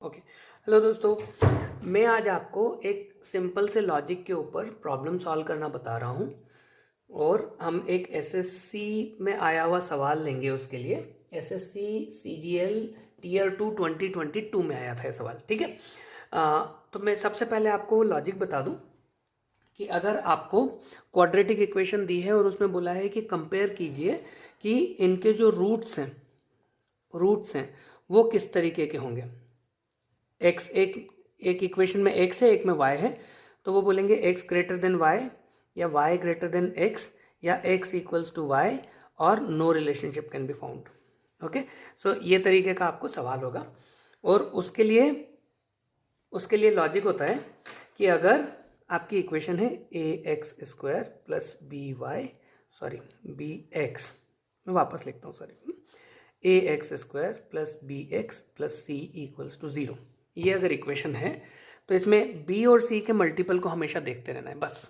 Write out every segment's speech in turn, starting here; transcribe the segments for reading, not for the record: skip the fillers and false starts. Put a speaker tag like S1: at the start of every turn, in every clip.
S1: Okay. Hello दोस्तों, मैं आज आपको एक सिंपल से लॉजिक के ऊपर प्रॉब्लम सॉल्व करना बता रहा हूँ और हम एक एसएससी में आया हुआ सवाल लेंगे। उसके लिए एसएससी सीजीएल टीयर 2 2022 में आया था ये सवाल। ठीक है। तो मैं सबसे पहले आपको लॉजिक बता दूँ कि अगर आपको क्वाड्रेटिक इक्वेशन दी है और उसमें बोला है कि कंपेयर कीजिए कि इनके जो रूट्स हैं वो किस तरीके के होंगे। एक्स एक इक्वेशन में एक्स है, एक में वाई है, तो वो बोलेंगे एक्स ग्रेटर देन वाई या वाई ग्रेटर देन एक्स या एक्स इक्वल्स टू वाई और no relationship can be found. Okay, so ये तरीके का आपको सवाल होगा और उसके लिए लॉजिक होता है कि अगर आपकी इक्वेशन है a x square plus b y b x, मैं वापस लिखता हूँ a x square plus b x plus c equals to 0, ये अगर इक्वेशन है तो इसमें बी और सी के मल्टीपल को हमेशा देखते रहना है। बस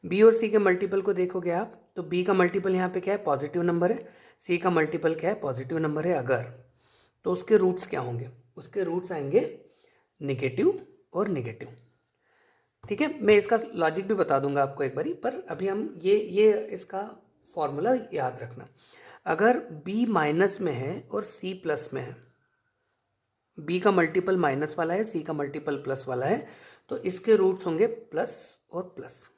S1: बी और सी के मल्टीपल को देखोगे आप तो बी का मल्टीपल यहाँ पे क्या है, पॉजिटिव नंबर है, सी का मल्टीपल क्या है, पॉजिटिव नंबर है। अगर तो उसके रूट्स क्या होंगे, उसके रूट्स आएंगे निगेटिव और निगेटिव। ठीक है, मैं इसका लॉजिक भी बता दूंगा आपको एक बारी, पर अभी हम ये इसका फॉर्मूला याद रखना। अगर b माइनस में है और c प्लस में है, b का मल्टीपल माइनस वाला है, c का मल्टीपल प्लस वाला है, तो इसके रूट्स होंगे प्लस और प्लस।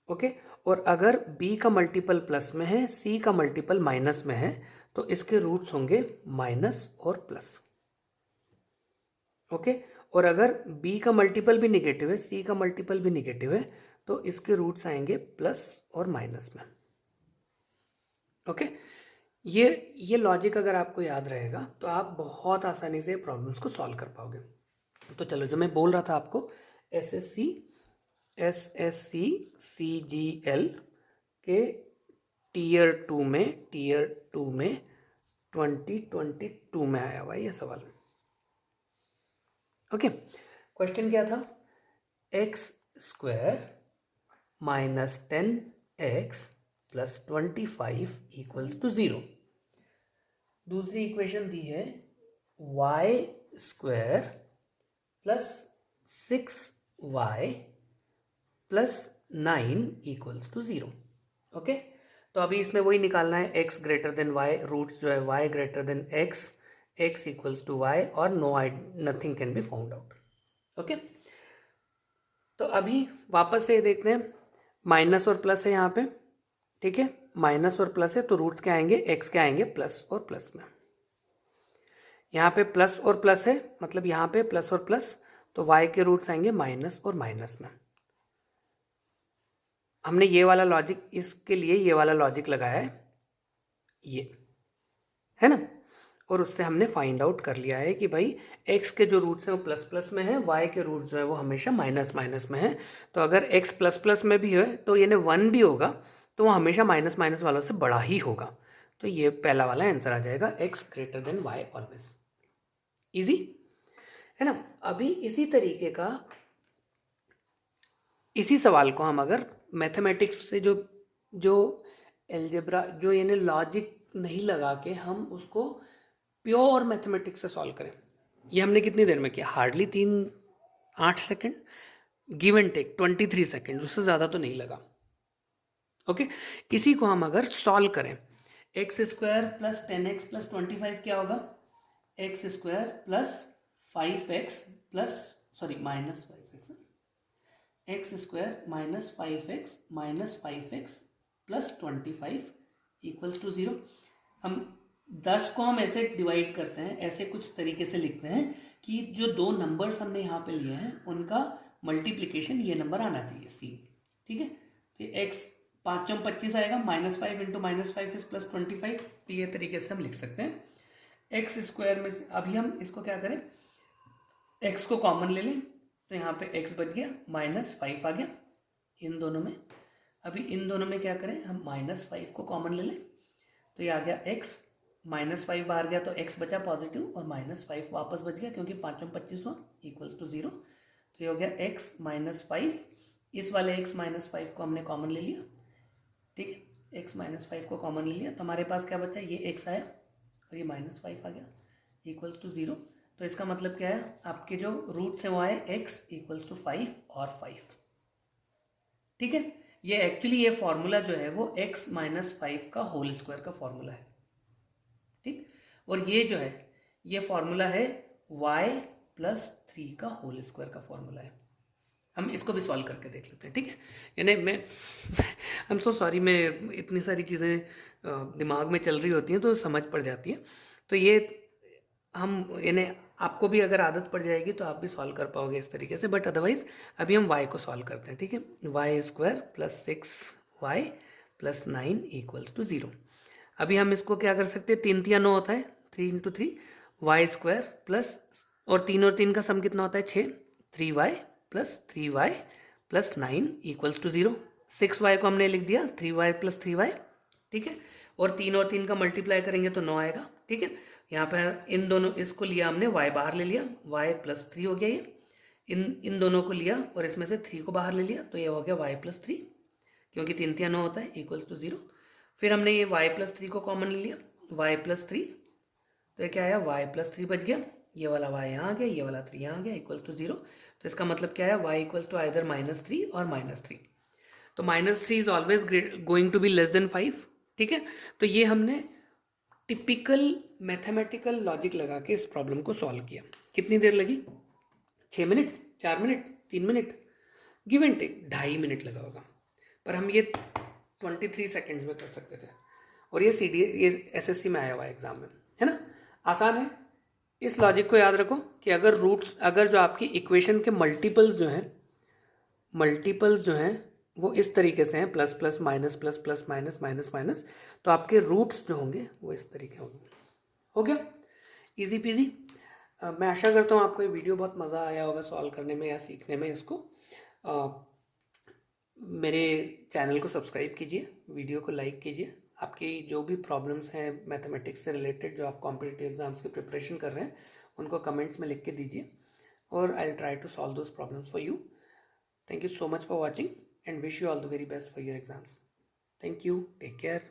S1: ओके, और अगर b का मल्टीपल प्लस में है, c का मल्टीपल माइनस में है, तो इसके रूट्स होंगे माइनस और प्लस। ओके, और अगर b का मल्टीपल भी निगेटिव है, c का मल्टीपल भी निगेटिव है, तो इसके रूट्स आएंगे प्लस और माइनस में। ओके, ये लॉजिक अगर आपको याद रहेगा तो आप बहुत आसानी से प्रॉब्लम्स को सॉल्व कर पाओगे। तो चलो, जो मैं बोल रहा था आपको, एसएससी सीजीएल के टीयर टू में 2022 में आया हुआ ये सवाल। ओके, क्वेश्चन क्या था, x square minus 10x plus 25 equals to 0। दूसरी इक्वेशन दी है y square plus 6y plus 9 equals to 0। Okay, तो अभी इसमें वही निकालना है, x greater than y, roots जो है y greater than x, x equals to y और nothing can be found out. Okay, तो अभी वापस से देखते हैं, माइनस और प्लस है यहाँ पे। ठीक है, माइनस और प्लस है तो रूट्स क्या आएंगे, x के आएंगे प्लस और प्लस में। यहाँ पे प्लस और प्लस है, मतलब यहाँ पे प्लस और प्लस, तो y के रूट्स आएंगे माइनस और माइनस में। हमने ये वाला लॉजिक, इसके लिए ये वाला लॉजिक लगाया है, ये है ना, और उससे हमने फाइंड आउट कर लिया है कि भाई x के जो रूट्स हैं वो प्लस प्लस में है, y के रूट्स जो है वो हमेशा माइनस माइनस में है। तो अगर x प्लस प्लस में भी है तो यानी 1 भी होगा तो वो हमेशा माइनस माइनस वालों से बड़ा ही होगा। तो ये पहला वाला आंसर आ जाएगा, x greater than y always. Easy है ना। अभी इसी तरीके का, इसी सवाल को हम अगर मैथमेटिक्स से जो एल्जेब्रा, जो यानी लॉजिक नहीं लगा के हम उसको प्योर मैथमेटिक्स से सॉल्व करें, ये हमने कितनी देर में किया, hardly 8 second, give and take 23 second, उससे ज़्यादा तो नहीं लगा। ओके, इसी को हम अगर सॉल्व करें, x square plus 10x plus 25 क्या होगा, x square plus 5x plus minus 5x, x square minus 5x minus 5x plus 25 equals to 0। हम 10 को हम ऐसे डिवाइड करते हैं, ऐसे कुछ तरीके से लिखते हैं कि जो दो नंबर्स हमने यहाँ पे लिए हैं उनका मल्टीप्लिकेशन ये नंबर आना चाहिए c। ठीक है, तो x 5 चौम 25 आएगा, minus 5 into minus 5 is plus 25। तो ये तरीके से हम लिख सकते हैं। एक्स स्क्वायर में से अभी हम इसको क्या करें, x को कॉमन ले लें, तो यहाँ पे x बच गया, माइनस 5 आ गया इन दोनों में। अभी इन दोनों में क्या करें, हम माइनस 5 को कॉमन ले लें, तो ये आ गया x, माइनस 5 बाहर गया तो x बचा पॉजिटिव और माइनस 5 वापस बच गया क्योंकि 5 में 25 हुआ इक्वल्स टू 0। तो ये हो गया x माइनस 5, इस वाले x माइनस 5 को हमने कॉमन ले लिया। ठीक है, x माइनस 5 को कॉमन ले लिया तो हमारे पास क्या बचा, ये x आया और ये माइनस 5 आ गया, इक्वल्स टू 0। तो इसका मतलब क्या है, आपके जो रूट्स हैं वो आए x इक्वल्स टू 5 और 5। ठीक है, ये एक्चुअली ये फॉर्मूला जो है वो x माइनस 5 का होल स्क्वायर का फॉर्मूला है। ठीक, और ये जो है ये फॉर्मूला है y प्लस 3 का होल स्क्वायर का फॉर्मूला है। हम इसको भी सॉल्व करके देख लेते हैं। ठीक है, यानी मैं आई एम सो सॉरी, मैं इतनी सारी चीज़ें दिमाग में चल रही होती हैं तो समझ पड़ जाती है। तो ये हम यानी आपको भी अगर आदत पड़ जाएगी तो आप भी सॉल्व कर पाओगे इस तरीके से, बट अदरवाइज अभी हम y को सॉल्व करते हैं। ठीक है, y square plus 6y plus 9 equals to 0। अभी हम इसको क्या कर सकते हैं, 3 3 9 होता है, 3 इंटू 3 वाई स्क्वायर प्लस, और 3 का सम कितना होता है 6, 3y plus 3y plus 9 equals to 0। 6y को हमने लिख दिया 3y प्लस 3y। ठीक है, और 3 का मल्टीप्लाई करेंगे तो 9 आएगा। ठीक है, यहाँ पे इन दोनों, इसको लिया हमने, y बाहर ले लिया, y प्लस 3 हो गया ये। इन दोनों को लिया और इसमें से 3 को बाहर ले लिया तो ये हो गया y प्लस 3, क्योंकि 3 3 9 होता है, इक्वल्स टू 0। फिर हमने ये y प्लस 3 को कॉमन ले लिया, y प्लस 3, तो ये क्या आया, y प्लस 3 बच गया, ये वाला y यहाँ आ गया, ये वाला 3 यहाँ आ गया, इक्वल्स टू 0। तो इसका मतलब क्या है, y इक्वल्स टू आइदर -3 और -3। तो -3 is always going to be less than 5। ठीक है, तो ये हमने टिपिकल मैथमेटिकल लॉजिक लगा के इस प्रॉब्लम को सॉल्व किया। कितनी देर लगी, 6 minute, 4 minute, 3 minute, give and take 2.5 minute लगा होगा, पर हम ये 23 सेकेंड्स में कर सकते थे। और ये ये SSC में आया हुआ है एग्जाम में, है ना, आसान है। इस लॉजिक को याद रखो कि अगर रूट्स, अगर जो आपकी इक्वेशन के मल्टीपल्स जो हैं वो इस तरीके से हैं, plus plus minus plus plus minus minus minus, तो आपके रूट्स जो होंगे वो इस तरीके होंगे। हो गया, इजी पीजी। मैं आशा करता हूँ आपको ये वीडियो बहुत मज़ा आया होगा सॉल्व करने में या सीखने में इसको। मेरे चैनल को सब्सक्राइब कीजिए, वीडियो को लाइक कीजिए। आपकी जो भी प्रॉब्लम्स हैं मैथमेटिक्स से रिलेटेड, जो आप कॉम्पिटिटिव एग्जाम्स की प्रिपरेशन कर रहे हैं, उनको कमेंट्स में लिख के दीजिए और I will try to solve those problems for you. Thank you so much for watching and wish you all the very best for your exams. Thank you. Take care.